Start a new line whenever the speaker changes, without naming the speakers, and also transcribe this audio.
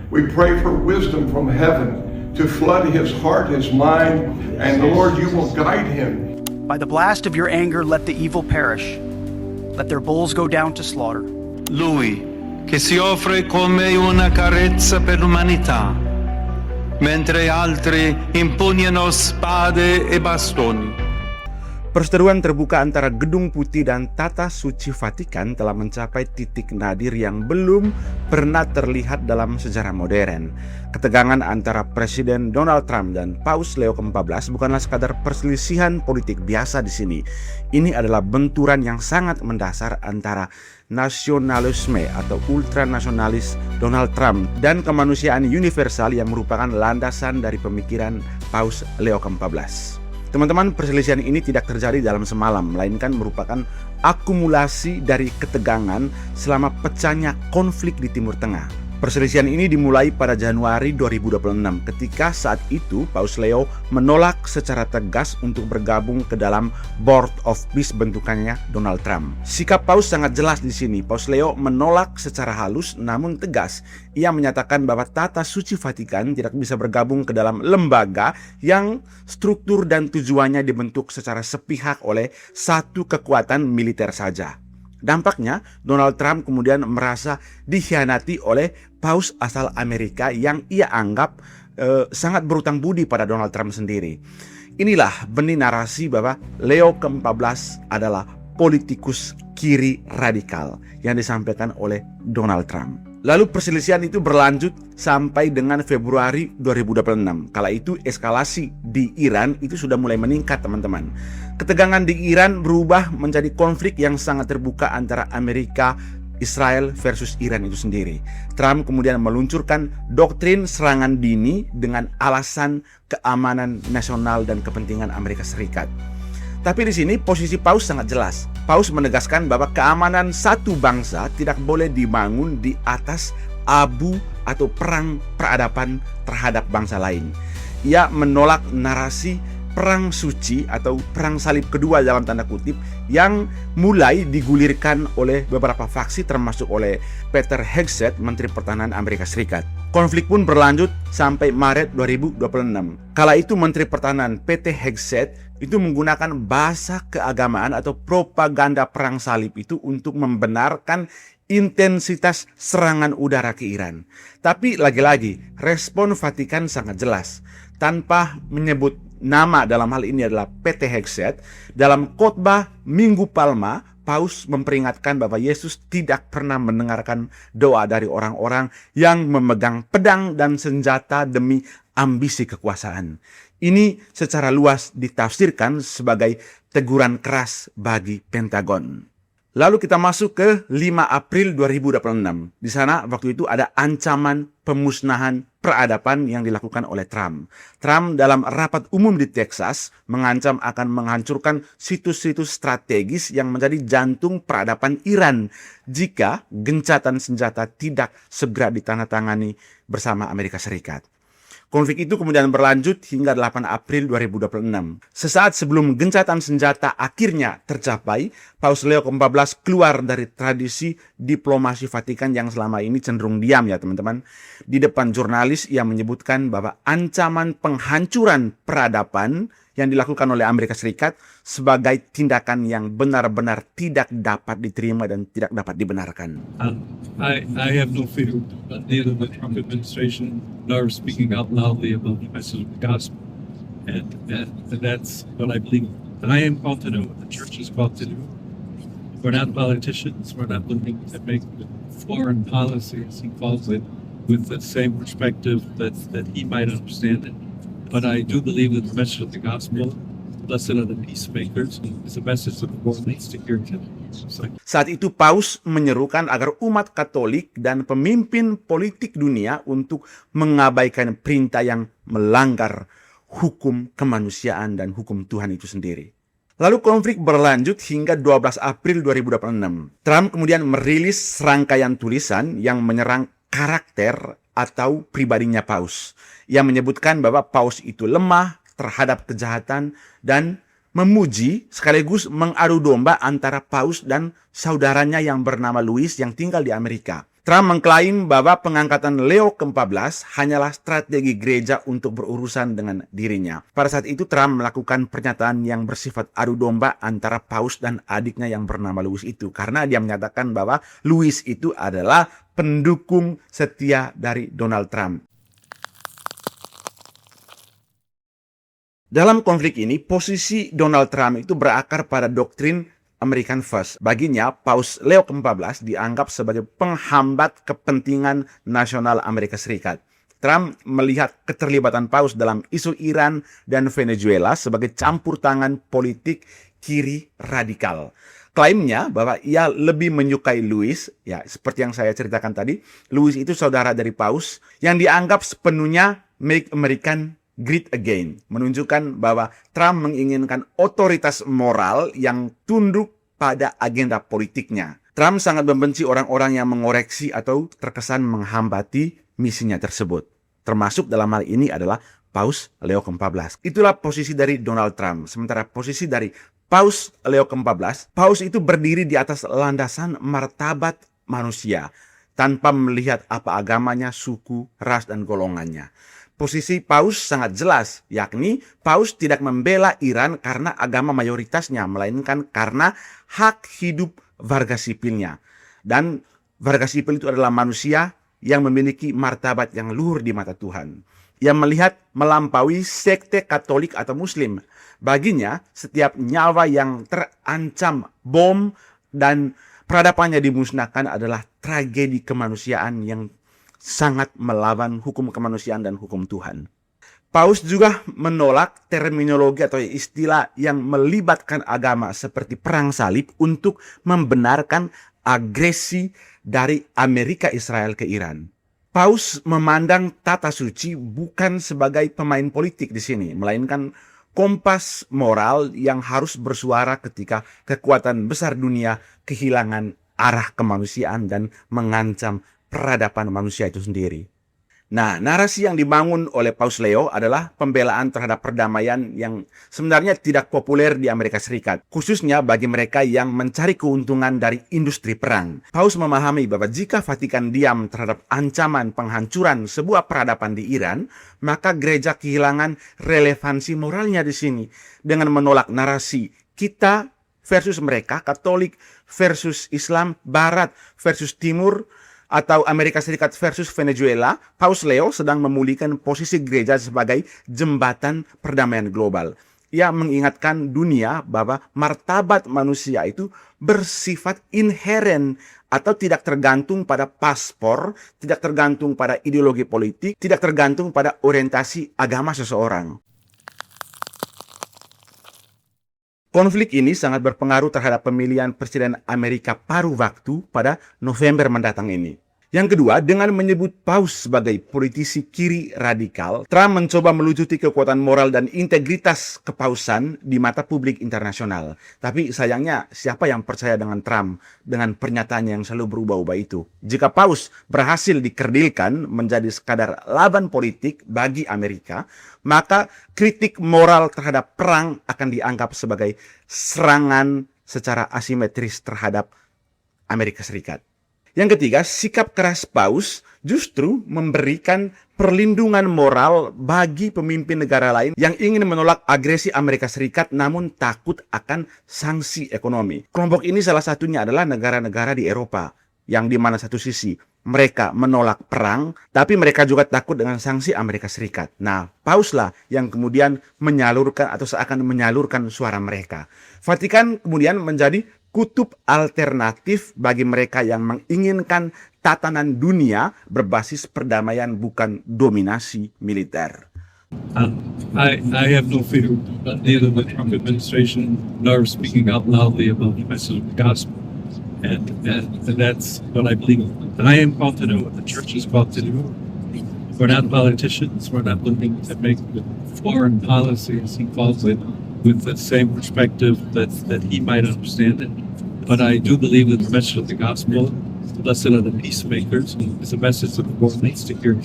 We pray for wisdom from heaven to flood his heart, his mind, and Lord, you will guide him.
By the blast of your anger, let the evil perish. Let their bulls go down to slaughter.
Lui, che si offre come una carezza per l'umanità, mentre altri impugnano spade e bastoni.
Perseteruan terbuka antara Gedung Putih dan Tata Suci Vatikan telah mencapai titik nadir yang belum pernah terlihat dalam sejarah modern. Ketegangan antara Presiden Donald Trump dan Paus Leo ke-14 bukanlah sekadar perselisihan politik biasa di sini. Ini adalah benturan yang sangat mendasar antara nasionalisme atau ultranasionalis Donald Trump dan kemanusiaan universal yang merupakan landasan dari pemikiran Paus Leo ke-14. Teman-teman, perselisihan ini tidak terjadi dalam semalam, melainkan merupakan akumulasi dari ketegangan selama pecahnya konflik di Timur Tengah. Perselisihan ini dimulai pada Januari 2026 ketika saat itu Paus Leo menolak secara tegas untuk bergabung ke dalam Board of Peace bentukannya Donald Trump. Sikap Paus sangat jelas di sini. Paus Leo menolak secara halus namun tegas. Ia menyatakan bahwa Tata Suci Vatikan tidak bisa bergabung ke dalam lembaga yang struktur dan tujuannya dibentuk secara sepihak oleh satu kekuatan militer saja. Dampaknya, Donald Trump kemudian merasa dikhianati oleh Paus asal Amerika yang ia anggap sangat berutang budi pada Donald Trump sendiri. Inilah benih narasi bahwa Leo ke-14 adalah politikus kiri radikal yang disampaikan oleh Donald Trump. Lalu perselisihan itu berlanjut sampai dengan Februari 2026. Kala itu eskalasi di Iran itu sudah mulai meningkat, teman-teman. Ketegangan di Iran berubah menjadi konflik yang sangat terbuka antara Amerika, Israel versus Iran itu sendiri. Trump kemudian meluncurkan doktrin serangan dini dengan alasan keamanan nasional dan kepentingan Amerika Serikat. Tapi di sini posisi Paus sangat jelas. Paus menegaskan bahwa keamanan satu bangsa tidak boleh dibangun di atas abu atau perang peradaban terhadap bangsa lain. Ia menolak narasi perang suci atau perang salib kedua dalam tanda kutip yang mulai digulirkan oleh beberapa faksi termasuk oleh Peter Hegseth, Menteri Pertahanan Amerika Serikat. Konflik pun berlanjut sampai Maret 2026. Kala itu Menteri Pertahanan PT Hegseth itu menggunakan bahasa keagamaan atau propaganda perang salib itu untuk membenarkan intensitas serangan udara ke Iran. Tapi lagi-lagi respon Vatikan sangat jelas. Tanpa menyebut nama dalam hal ini adalah PT Hegseth, dalam khotbah Minggu Palma, Paus memperingatkan bahwa Yesus tidak pernah mendengarkan doa dari orang-orang yang memegang pedang dan senjata demi ambisi kekuasaan. Ini secara luas ditafsirkan sebagai teguran keras bagi Pentagon. Lalu kita masuk ke 5 April 2026. Di sana waktu itu ada ancaman pemusnahan peradaban yang dilakukan oleh Trump. Trump dalam rapat umum di Texas mengancam akan menghancurkan situs-situs strategis yang menjadi jantung peradaban Iran jika gencatan senjata tidak segera ditandatangani bersama Amerika Serikat. Konflik itu kemudian berlanjut hingga 8 April 2026. Sesaat sebelum gencatan senjata akhirnya tercapai, Paus Leo ke-14 keluar dari tradisi diplomasi Vatikan yang selama ini cenderung diam ya teman-teman. Di depan jurnalis ia menyebutkan bahwa ancaman penghancuran peradaban yang dilakukan oleh Amerika Serikat sebagai tindakan yang benar-benar tidak dapat diterima dan tidak dapat dibenarkan.
I have no fear of neither the Trump administration nor speaking out loudly about the message of the gospel. And that's what I believe. And I am called to do what the church is called to do. We're not politicians. We're not looking to make foreign policy, as he calls it, with the same perspective that he might understand it. But I do believe that the message of the gospel, blessed are the peacemakers, is a message that the world needs to hear today.
Saat itu Paus menyerukan agar umat Katolik dan pemimpin politik dunia untuk mengabaikan perintah yang melanggar hukum kemanusiaan dan hukum Tuhan itu sendiri. Lalu konflik berlanjut hingga 12 April 2026. Trump kemudian merilis serangkaian tulisan yang menyerang karakter atau pribadinya Paus. Ia menyebutkan bahwa Paus itu lemah terhadap kejahatan dan memuji sekaligus mengadu domba antara Paus dan saudaranya yang bernama Louis yang tinggal di Amerika. Trump mengklaim bahwa pengangkatan Leo ke-14 hanyalah strategi gereja untuk berurusan dengan dirinya. Pada saat itu Trump melakukan pernyataan yang bersifat adu domba antara Paus dan adiknya yang bernama Louis itu. Karena dia menyatakan bahwa Louis itu adalah pendukung setia dari Donald Trump. Dalam konflik ini, posisi Donald Trump itu berakar pada doktrin American First. Baginya, Paus Leo ke-14 dianggap sebagai penghambat kepentingan nasional Amerika Serikat. Trump melihat keterlibatan Paus dalam isu Iran dan Venezuela sebagai campur tangan politik kiri radikal. Klaimnya bahwa ia lebih menyukai Louis, ya seperti yang saya ceritakan tadi, Louis itu saudara dari Paus yang dianggap sepenuhnya Make American Great Again, menunjukkan bahwa Trump menginginkan otoritas moral yang tunduk pada agenda politiknya. Trump sangat membenci orang-orang yang mengoreksi atau terkesan menghambati misinya tersebut. Termasuk dalam hal ini adalah Paus Leo ke-14. Itulah posisi dari Donald Trump. Sementara posisi dari Paus Leo ke-14, Paus itu berdiri di atas landasan martabat manusia, tanpa melihat apa agamanya, suku, ras, dan golongannya. Posisi Paus sangat jelas, yakni Paus tidak membela Iran karena agama mayoritasnya, melainkan karena hak hidup warga sipilnya. Dan warga sipil itu adalah manusia yang memiliki martabat yang luhur di mata Tuhan. Ia melihat melampaui sekte Katolik atau Muslim. Baginya, setiap nyawa yang terancam bom dan peradabannya dimusnahkan adalah tragedi kemanusiaan yang sangat melawan hukum kemanusiaan dan hukum Tuhan. Paus juga menolak terminologi atau istilah yang melibatkan agama seperti perang salib untuk membenarkan agresi dari Amerika Israel ke Iran. Paus memandang tata suci bukan sebagai pemain politik di sini, melainkan kompas moral yang harus bersuara ketika kekuatan besar dunia kehilangan arah kemanusiaan dan mengancam peradaban manusia itu sendiri. Nah, narasi yang dibangun oleh Paus Leo adalah pembelaan terhadap perdamaian yang sebenarnya tidak populer di Amerika Serikat, khususnya bagi mereka yang mencari keuntungan dari industri perang. Paus memahami bahwa jika Vatikan diam terhadap ancaman penghancuran sebuah peradaban di Iran, maka gereja kehilangan relevansi moralnya di sini dengan menolak narasi kita versus mereka, Katolik versus Islam, Barat versus Timur, atau Amerika Serikat versus Venezuela. Paus Leo sedang memulihkan posisi gereja sebagai jembatan perdamaian global. Ia mengingatkan dunia bahwa martabat manusia itu bersifat inheren atau tidak tergantung pada paspor, tidak tergantung pada ideologi politik, tidak tergantung pada orientasi agama seseorang. Konflik ini sangat berpengaruh terhadap pemilihan Presiden Amerika paruh waktu pada November mendatang ini. Yang kedua, dengan menyebut Paus sebagai politisi kiri radikal, Trump mencoba melucuti kekuatan moral dan integritas kepausan di mata publik internasional. Tapi sayangnya, siapa yang percaya dengan Trump dengan pernyataannya yang selalu berubah-ubah itu? Jika Paus berhasil dikerdilkan menjadi sekadar lawan politik bagi Amerika, maka kritik moral terhadap perang akan dianggap sebagai serangan secara asimetris terhadap Amerika Serikat. Yang ketiga, sikap keras Paus justru memberikan perlindungan moral bagi pemimpin negara lain yang ingin menolak agresi Amerika Serikat namun takut akan sanksi ekonomi. Kelompok ini salah satunya adalah negara-negara di Eropa, yang di mana satu sisi mereka menolak perang, tapi mereka juga takut dengan sanksi Amerika Serikat. Nah, Pauslah yang kemudian menyalurkan atau seakan menyalurkan suara mereka. Vatikan kemudian menjadi kutub alternatif bagi mereka yang menginginkan tatanan dunia berbasis perdamaian bukan dominasi militer.
I have no fear, neither the Trump administration nor speaking out loudly about the message of the gospel. And that's what I believe. And I am called to know what the church is called to do. We're not politicians. We're not looking to make foreign policies involved with the same perspective that he might understand it. But I do believe that the message of the gospel, blessed are the peacemakers, is a message that the world needs to hear.